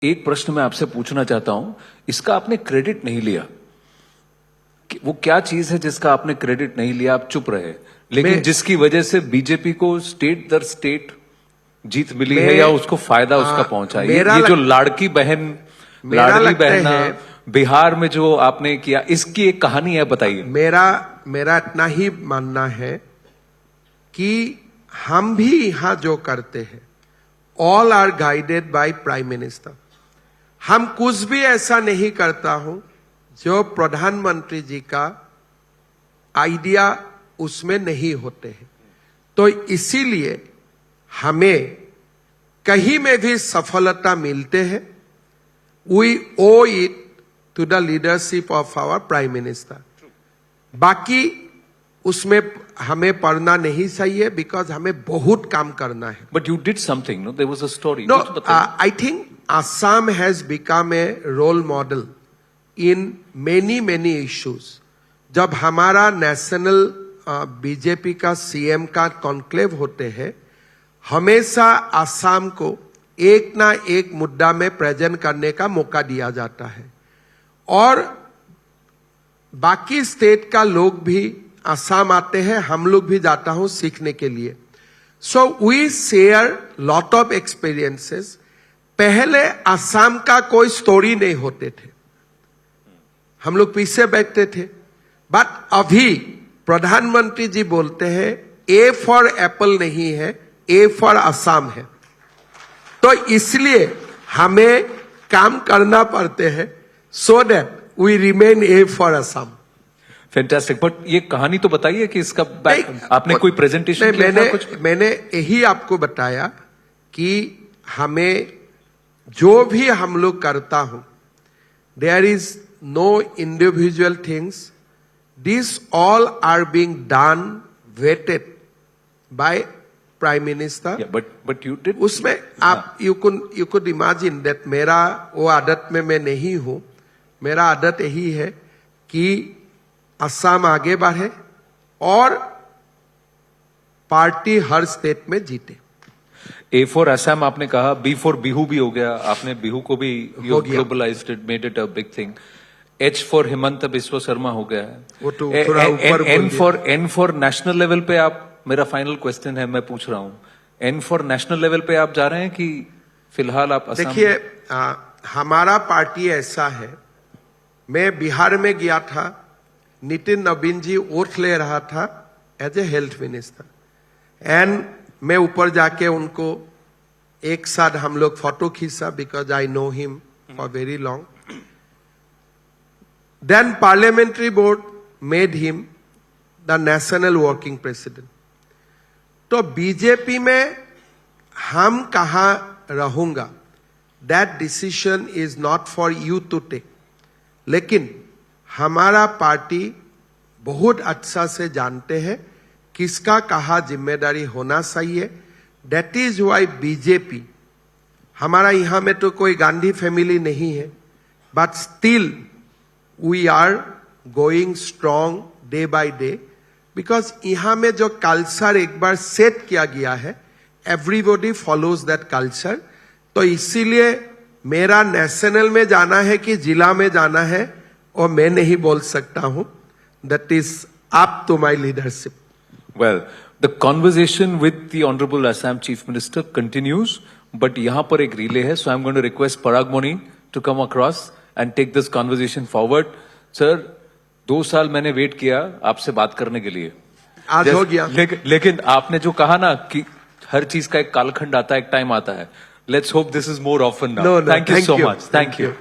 एक प्रश्न मैं आपसे पूछना चाहता हूं, इसका आपने क्रेडिट नहीं लिया। वो क्या चीज है जिसका आपने क्रेडिट नहीं लिया, आप चुप रहे, लेकिन जिसकी वजह से बीजेपी को स्टेट दर स्टेट जीत मिली है या उसको फायदा उसका पहुंचा? ये जो लाड़की बहना बिहार में जो आपने किया, इसकी एक कहानी है, बताइए। मेरा इतना ही मानना है कि हम भी यहां जो करते हैं, all are guided by prime minister. हम कुछ भी ऐसा नहीं करता हूं जो प्रधानमंत्री जी का आइडिया उसमें नहीं होते हैं। तो इसीलिए हमें कहीं में भी सफलता मिलते हैं, we owe it to the leadership of our prime minister. बाकी उसमें हमें पढ़ना नहीं चाहिए, बिकॉज हमें बहुत काम करना है। But you did something, no? There was a story. No, I think Assam has become a role model in many issues. जब हमारा नेशनल बीजेपी का सीएम का कॉन्क्लेव होते हैं, हमेशा असम को एक ना एक मुद्दा में प्रेजेंट करने का मौका दिया जाता है, और बाकी स्टेट का लोग भी असम आते हैं, हम लोग भी जाता हूं सीखने के लिए। So we share lot of experiences. पहले असम का कोई स्टोरी नहीं होते थे, हम लोग पीछे बैठते थे, बट अभी प्रधानमंत्री जी बोलते हैं ए फॉर एप्पल नहीं है, ए फॉर असम है। तो इसलिए हमें काम करना पड़ते हैं, so that we remain a for Assam. Fantastic. But ये कहानी तो बताइए कि इसका आपने कोई प्रेजेंटेशन किया था कुछ? मैंने यही आपको बताया कि हमें जो भी हम लोग करता हूं, there is no individual things, this all are being done weighted by prime minister. But you did उसमें आप यू कुड इमेजिन दैट मेरा वो आदत में मैं नहीं हूं। मेरा आदत यही है कि असम आगे बढ़े और पार्टी हर स्टेट में जीते। ए फॉर असम आपने कहा, बी फॉर बिहू भी हो गया, आपने बिहू को भी globalised it, made it a big thing. H for Himanta Biswa Sharma हो गया है। वो तो थोड़ा ऊपर। एन फॉर नेशनल लेवल पे आप, मेरा फाइनल क्वेश्चन है, मैं पूछ रहा हूं, एन फॉर नेशनल लेवल पे आप जा रहे हैं कि फिलहाल आप असम? देखिए, हमारा पार्टी ऐसा है, मैं बिहार में गया था, नितिन नवीन जी ओथ ले रहा था as a health minister, and मैं ऊपर जाके उनको एक साथ हम लोग फोटो खींचा, because I know him for very long. Then parliamentary board made him the national working president. तो बीजेपी में हम कहां रहूंगा, that decision is not for you to take. लेकिन हमारा पार्टी बहुत अच्छा से जानते हैं किसका कहा जिम्मेदारी होना चाहिए। दैट इज वाई बीजेपी, हमारा यहां में तो कोई गांधी फैमिली नहीं है, but still we are going strong day by day, because यहां में जो कल्चर एक बार सेट किया गया है, एवरीबॉडी फॉलोज दैट कल्चर। तो इसीलिए मेरा नेशनल में जाना है कि जिला में जाना है, और मैं नहीं बोल सकता हूं। That is up to my leadership. Well, the conversation with the Honorable Assam Chief Minister continues, but यहाँ पर एक relay है, so I'm going to request Parag Moni to come across and take this conversation forward. Sir, 2 साल मैंने wait किया आपसे बात करने के लिए, आज हो गया। लेकिन आपने जो कहा ना कि हर चीज का एक कालखंड आता है, एक टाइम आता है, let's hope this is more often now. No, thank you so much. Thank you.